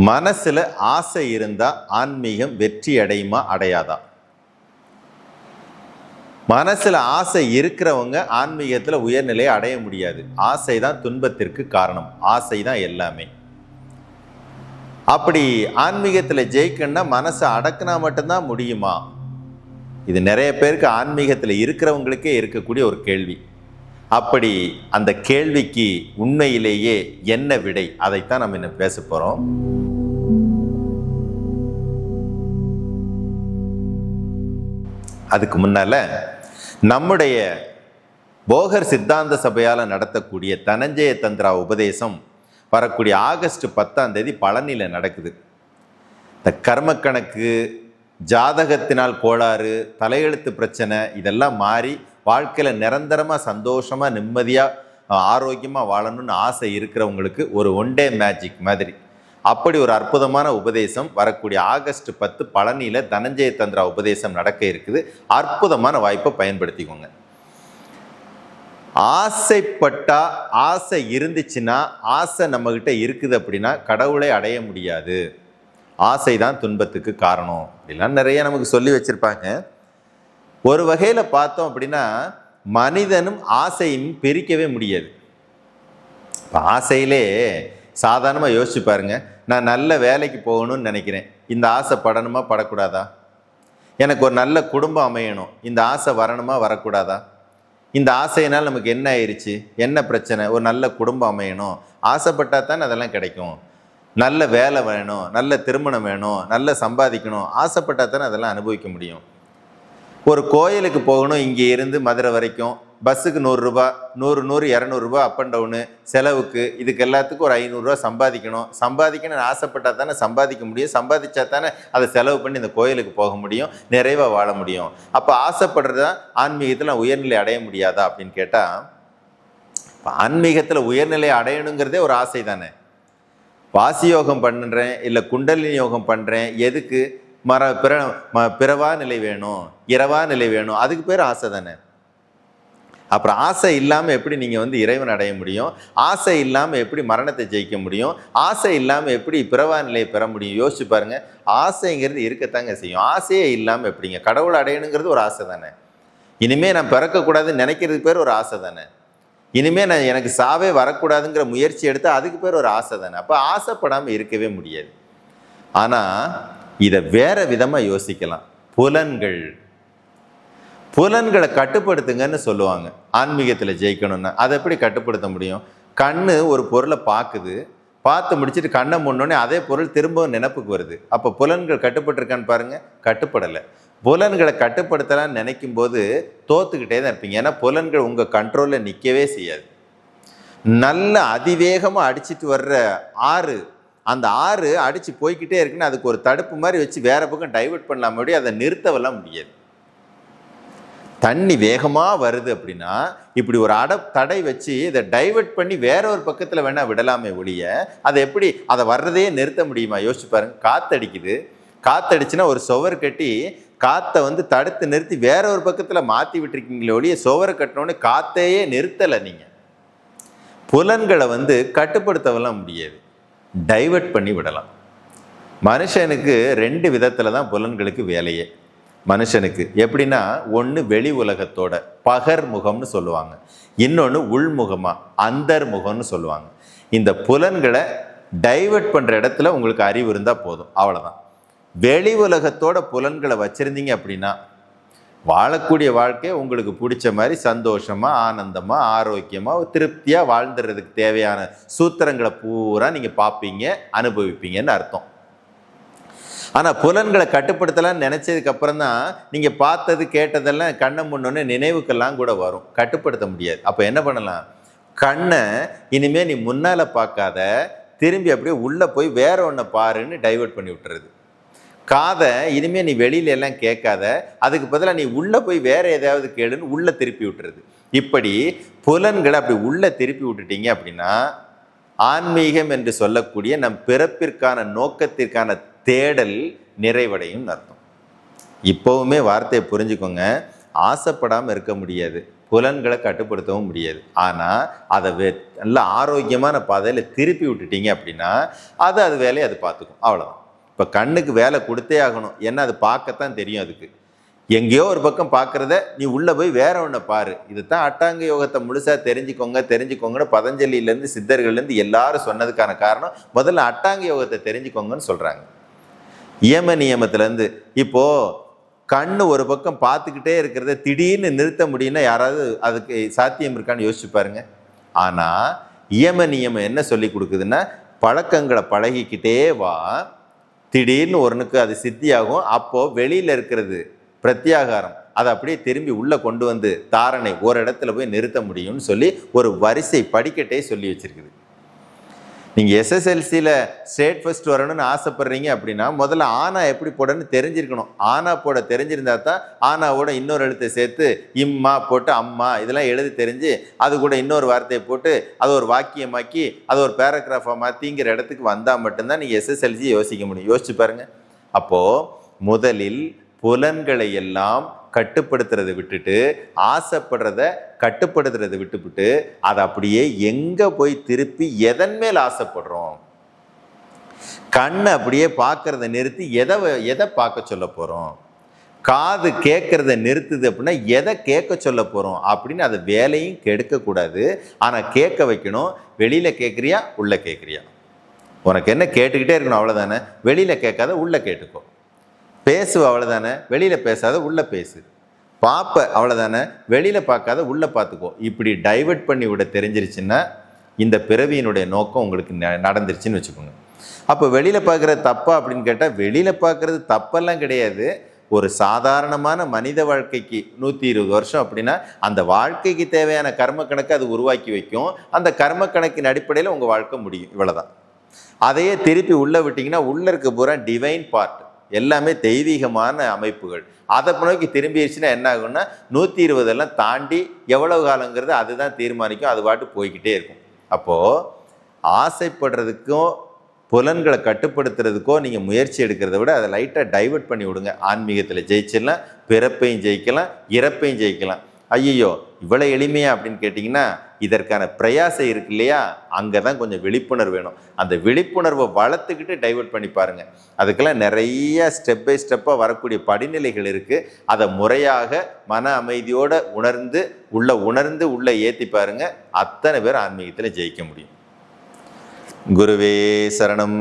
மனசுல ஆசை இருந்தா ஆன்மீகம் வெற்றி அடையுமா அடையாதா? மனசுல ஆசை இருக்கிறவங்க ஆன்மீகத்துல உயர்நிலையை அடைய முடியாது. ஆசை தான் துன்பத்திற்கு காரணம். ஆசை தான் எல்லாமே. அப்படி ஆன்மீகத்துல ஜெயிக்கணும்னா மனசை அடக்குனா மட்டும்தான் முடியுமா? இது நிறைய பேருக்கு ஆன்மீகத்துல இருக்கிறவங்களுக்கே இருக்கக்கூடிய ஒரு கேள்வி. அப்படி அந்த கேள்விக்கு உண்மையிலேயே என்ன விடை, அதைத்தான் நம்ம இன்னும் பேச போறோம். அதுக்கு முன்னால நம்முடைய போகர் சித்தாந்த சபையால் நடத்தக்கூடிய தனஞ்சய தந்திரா உபதேசம் வரக்கூடிய ஆகஸ்ட் 10 பழனியில் நடக்குது. இந்த கர்மக்கணக்கு, ஜாதகத்தினால் கோளாறு, தலையெழுத்து பிரச்சனை இதெல்லாம் மாறி வாழ்க்கையில் நிரந்தரமாக சந்தோஷமாக நிம்மதியாக ஆரோக்கியமாக வாழணும்னு ஆசை இருக்கிறவங்களுக்கு ஒரு ஒன் டே மேஜிக் மாதிரி அப்படி ஒரு அற்புதமான உபதேசம் வரக்கூடிய ஆகஸ்ட் 10 பழனியில் தனஞ்சய தந்திரா உபதேசம் நடக்க இருக்குது. அற்புதமான வாய்ப்பை பயன்படுத்திக்கோங்க. ஆசைப்பட்டா, ஆசை இருந்துச்சுன்னா, ஆசை நம்மகிட்ட இருக்குது அப்படின்னா கடவுளை அடைய முடியாது. ஆசை தான் துன்பத்துக்கு காரணம் அப்படிலாம் நிறைய நமக்கு சொல்லி வச்சிருப்பாங்க. ஒரு வகையில் பார்த்தோம் அப்படின்னா மனிதனும் ஆசையும் பிரிக்கவே முடியாது. இப்போ ஆசையிலே சாதாரணமாக யோசிச்சு பாருங்க. நான் நல்ல வேலைக்கு போகணும்னு நினைக்கிறேன், இந்த ஆசை படணுமா படக்கூடாதா? எனக்கு ஒரு நல்ல குடும்பம் அமையணும், இந்த ஆசை வரணுமா வரக்கூடாதா? இந்த ஆசையினால் நமக்கு என்ன ஆயிடுச்சு, என்ன பிரச்சனை? ஒரு நல்ல குடும்பம் அமையணும், ஆசைப்பட்டா தான் அதெல்லாம் கிடைக்கும். நல்ல வேலை வேணும், நல்ல திருமணம் வேணும், நல்ல சம்பாதிக்கணும், ஆசைப்பட்டா தானே அதெல்லாம் அனுபவிக்க முடியும். ஒரு கோயிலுக்கு போகணும், இங்கே இருந்து மதுரை வரைக்கும் பஸ்ஸுக்கு 100 ரூபா, 100 200 ரூபா அப் அண்ட் டவுனு செலவுக்கு, இதுக்கு எல்லாத்துக்கும் ஒரு 500 ரூபா சம்பாதிக்கணும்னு ஆசைப்பட்டா தானே சம்பாதிக்க முடியும். சம்பாதிச்சா தானே அதை செலவு பண்ணி இந்த கோயிலுக்கு போக முடியும், நிறைவாக வாழ முடியும். அப்போ ஆசைப்படுறதா ஆன்மீகத்தில் உயர்நிலை அடைய முடியாதா அப்படின்னு கேட்டால், ஆன்மீகத்தில் உயர்நிலை அடையணுங்கிறதே ஒரு ஆசை தானே. வாசி யோகம் பண்ணுறேன், இல்லை குண்டலினி யோகம் பண்ணுறேன், எதுக்கு? பிறவா நிலை வேணும், இரவா நிலை வேணும், அதுக்கு பேர் ஆசை தானே. அப்புறம் ஆசை இல்லாமல் எப்படி நீங்கள் இறைவன் அடைய முடியும்? ஆசை இல்லாமல் எப்படி மரணத்தை ஜெயிக்க முடியும்? ஆசை இல்லாமல் எப்படி பிறவா நிலையை பெற முடியும்? யோசிச்சு பாருங்க. ஆசைங்கிறது இருக்கத்தாங்க செய்யும். ஆசையே இல்லாமல் எப்படிங்க? கடவுள் அடையணுங்கிறது ஒரு ஆசை தானே. இனிமேல் நான் பிறக்கக்கூடாதுன்னு நினைக்கிறதுக்கு பேர் ஒரு ஆசை தானே. இனிமேல் நான் எனக்கு சாவே வரக்கூடாதுங்கிற முயற்சி எடுத்து அதுக்கு பேர் ஒரு ஆசை தானே. அப்போ ஆசைப்படாமல் இருக்கவே முடியாது. ஆனால் இதை வேற விதமாக யோசிக்கலாம். புலன்களை கட்டுப்படுத்துங்கன்னு சொல்லுவாங்க. ஆன்மீகத்தில் ஜெயிக்கணும்னா அதை எப்படி கட்டுப்படுத்த முடியும்? கண்ணு ஒரு பொருளை பார்த்து முடிச்சுட்டு கண்ணை முன்னோடனே அதே பொருள் திரும்பவும் நினைப்புக்கு வருது. அப்போ புலன்கள் கட்டுப்பட்டுருக்கான்னு பாருங்க, கட்டுப்படலை. புலன்களை கட்டுப்படுத்தலான்னு நினைக்கும் போது தோத்துக்கிட்டே தான் இருப்பீங்க. ஏன்னா புலன்கள் உங்கள் கண்ட்ரோலில் நிற்கவே செய்யாது. நல்ல அதிவேகமாக அடிச்சுட்டு வர்ற ஆறு, அந்த ஆறு அடித்து போய்கிட்டே இருக்குன்னு அதுக்கு ஒரு தடுப்பு மாதிரி வச்சு வேற பக்கம் டைவெர்ட் பண்ணலாம், முடியும். அதை நிறுத்தவெல்லாம் முடியாது. தண்ணி வேகமாக வருது அப்படின்னா இப்படி ஒரு தடை வச்சு இதை டைவெர்ட் பண்ணி வேற ஒரு பக்கத்தில் வேணா விடலாமே ஒழிய அதை எப்படி அதை வர்றதையே நிறுத்த முடியுமா? யோசிச்சு பாருங்க. காத்தடிக்குது, காத்தடிச்சுன்னா ஒரு சுவர் கட்டி காற்றை தடுத்து நிறுத்தி வேற ஒரு பக்கத்தில் மாற்றி விட்டுருக்கீங்களே ஒழிய சுவரை கட்டினோடனே காத்தையே நிறுத்தலை. நீங்கள் புலன்களை கட்டுப்படுத்தவெல்லாம் முடியாது, டைவெர்ட் பண்ணி விடலாம். மனுஷனுக்கு 2 விதத்தில் தான் புலன்களுக்கு வேலையே. மனுஷனுக்கு எப்படின்னா, ஒன்று வெளி உலகத்தோட பகர்முகம்னு சொல்லுவாங்க, இன்னொன்று உள்முகமா அந்தர்முகம்னு சொல்லுவாங்க. இந்த புலன்களை டைவெர்ட் பண்ணுற இடத்துல உங்களுக்கு அறிவு இருந்தால் போதும், அவ்வளோதான். வெளி உலகத்தோட புலன்களை வச்சுருந்தீங்க அப்படின்னா வாழக்கூடிய வாழ்க்கை உங்களுக்கு பிடிச்ச மாதிரி சந்தோஷமாக, ஆனந்தமாக, ஆரோக்கியமாக, திருப்தியாக வாழ்ந்துடுறதுக்கு தேவையான சூத்திரங்களை பூரா நீங்கள் பார்ப்பீங்க, அனுபவிப்பீங்கன்னு அர்த்தம். ஆனால் புலன்களை கட்டுப்படுத்தலாம்னு நினச்சதுக்கு அப்புறம் தான் நீங்கள் பார்த்தது கேட்டதெல்லாம் கண்ணை முன்னோன்னு நினைவுக்கெல்லாம் கூட வரும். கட்டுப்படுத்த முடியாது. அப்போ என்ன பண்ணலாம்? கண்ணை இனிமேல் நீ முன்னால் பார்க்காத, திரும்பி அப்படியே உள்ளே போய் வேற ஒன்றை பாருன்னு டைவெர்ட் பண்ணி விட்டுறது. காதை இனிமேல் நீ வெளியில எல்லாம் கேட்காத, அதுக்கு பதிலாக நீ உள்ளே போய் வேற ஏதாவது கேளுன்னு உள்ளே திருப்பி விட்டுறது. இப்படி புலன்களை அப்படி உள்ளே திருப்பி விட்டுட்டீங்க அப்படின்னா ஆன்மீகம் என்று சொல்லக்கூடிய நம் பிறப்பிற்கான நோக்கத்திற்கான தேடல் நிறைவடையும் அர்த்தம். இப்போவுமே வார்த்தையை புரிஞ்சுக்கோங்க. ஆசைப்படாமல் இருக்க முடியாது, புலன்களை கட்டுப்படுத்தவும் முடியாது. ஆனால் அதை நல்ல ஆரோக்கியமான பாதையில் திருப்பி விட்டுட்டீங்க அப்படின்னா அது வேலையை அது பார்த்துக்கும். அவ்வளோதான். இப்போ கண்ணுக்கு வேலை கொடுத்தே ஆகணும். ஏன்னா அது பார்க்கத்தான் தெரியும். அதுக்கு எங்கேயோ ஒரு பக்கம் பார்க்குறத நீ உள்ளே போய் வேற ஒன்றை பாரு. இதுதான் அட்டாங்க யோகத்தை முழுசாக தெரிஞ்சுக்கோங்கன்னு பதஞ்சலியிலேருந்து சித்தர்கள்லேருந்து எல்லாரும் சொன்னதுக்கான காரணம் முதல்ல அட்டாங்க யோகத்தை தெரிஞ்சுக்கோங்கன்னு சொல்கிறாங்க. இயம நியமத்திலேருந்து இப்போது கண்ணு ஒரு பக்கம் பார்த்துக்கிட்டே இருக்கிறத திடீர்னு நிறுத்த முடியும்னா யாராவது அதுக்கு சாத்தியம் இருக்கான்னு யோசிச்சு பாருங்க. ஆனால் இயம நியமம் என்ன சொல்லி கொடுக்குதுன்னா, பழக்கங்களை பழகிக்கிட்டே வா, திடீர்னு ஒருனுக்கு அது சித்தியாகும். அப்போது வெளியில் இருக்கிறது பிரத்யாகாரம் அதை அப்படியே திரும்பி உள்ளே கொண்டு வந்து தாரணை ஒரு இடத்துல போய் நிறுத்த முடியும்னு சொல்லி ஒரு வரிசை படிக்கட்டே சொல்லி வச்சிருக்குது. நீங்கள் எஸ்எஸ்எல்சியில் ஸ்டேட் ஃபர்ஸ்ட் வரணும்னு ஆசைப்படுறீங்க அப்படின்னா முதல்ல ஆனா எப்படி போடணும்னு தெரிஞ்சிருக்கணும். ஆனா போட தெரிஞ்சிருந்தா தான் ஆனாவோட இன்னொரு எழுத்தை சேர்த்து இம்மா போட்டு அம்மா இதெல்லாம் எழுதி தெரிஞ்சு அது கூட இன்னொரு வார்த்தையை போட்டு அதை ஒரு வாக்கியமாக்கி அதை ஒரு பேராகிராஃபாக மாற்றிங்கிற இடத்துக்கு வந்தால் மட்டும்தான் நீங்கள் எஸ்எஸ்எல்சி யோசிக்க முடியும். யோசிச்சு பாருங்க. அப்போது முதலில் புலன்களை எல்லாம் கட்டுப்படுத்துறதை விட்டுட்டு ஆசைப்படுறத கட்டுப்படுத்துறதை விட்டுவிட்டு அதை அப்படியே எங்க போய் திருப்பி எதன் மேல் ஆசைப்படுறோம், கண்ணை அப்படியே பார்க்கறத நிறுத்தி எதை பார்க்க சொல்ல போறோம், காது கேட்கறத நிறுத்துது அப்படின்னா எதை கேட்க சொல்ல போறோம் அப்படின்னு அதை வேலையும் கெடுக்க கூடாது. ஆனா கேட்க வைக்கணும். வெளியில கேட்குறியா உள்ள கேட்குறியா, உனக்கு என்ன கேட்டுக்கிட்டே இருக்கணும் அவ்வளவுதானே. வெளியில கேட்காத உள்ள கேட்டுக்கோ. பேசுவ அவ்வளோதானே, வெளியில் பேசாத உள்ளே பேசு. பார்ப்ப அவ்வளோதானே, வெளியில் பார்க்காத உள்ளே பார்த்துக்கோ. இப்படி டைவெர்ட் பண்ணி விட தெரிஞ்சிருச்சுன்னா இந்த பிறவியினுடைய நோக்கம் உங்களுக்கு நடந்துருச்சுன்னு வச்சுக்கோங்க. அப்போ வெளியில் பார்க்குறது தப்பா அப்படின்னு கேட்டால் வெளியில் பார்க்குறது தப்பெல்லாம் கிடையாது. ஒரு சாதாரணமான மனித வாழ்க்கைக்கு 120 வருஷம் அப்படின்னா அந்த வாழ்க்கைக்கு தேவையான கர்ம கணக்கு அது உருவாக்கி வைக்கும். அந்த கர்ம கணக்கின் அடிப்படையில் உங்கள் வாழ்க்கை முடியும். இவ்வளோதான். அதையே திருப்பி உள்ளே விட்டிங்கன்னா உள்ளே இருக்க பூரா டிவைன் பார்ட், எல்லாமே தெய்வீகமான அமைப்புகள். அதை நோக்கி திரும்பிடுச்சுன்னா என்ன ஆகும்னா 120 தாண்டி எவ்வளவு காலங்கிறது அதுதான் தீர்மானிக்கும். அது பாட்டு போய்கிட்டே இருக்கும். அப்போது ஆசைப்படுறதுக்கும் புலன்களை கட்டுப்படுத்துறதுக்கோ நீங்கள் முயற்சி எடுக்கிறத விட அதை லைட்டாக டைவெர்ட் பண்ணி விடுங்க. ஆன்மீகத்தில் ஜெயிச்சிடலாம், பிறப்பையும் ஜெயிக்கலாம், இறப்பையும் ஜெயிக்கலாம். ஐயோ இவ்வளோ எளிமையா அப்படின்னு கேட்டிங்கன்னா இதற்கான பிரயாசம் இருக்கு இல்லையா, அங்கே தான் கொஞ்சம் விழிப்புணர்வு வேணும். அந்த விழிப்புணர்வை வளர்த்துக்கிட்டு டைவெர்ட் பண்ணி பாருங்கள். அதுக்கெல்லாம் நிறைய ஸ்டெப் பை ஸ்டெப்பாக வரக்கூடிய படிநிலைகள் இருக்குது. அதை முறையாக மன அமைதியோடு உணர்ந்து உள்ளே ஏற்றி பாருங்கள். அத்தனை பேர் ஆன்மீகத்தில் ஜெயிக்க முடியும். குருவே சரணம்.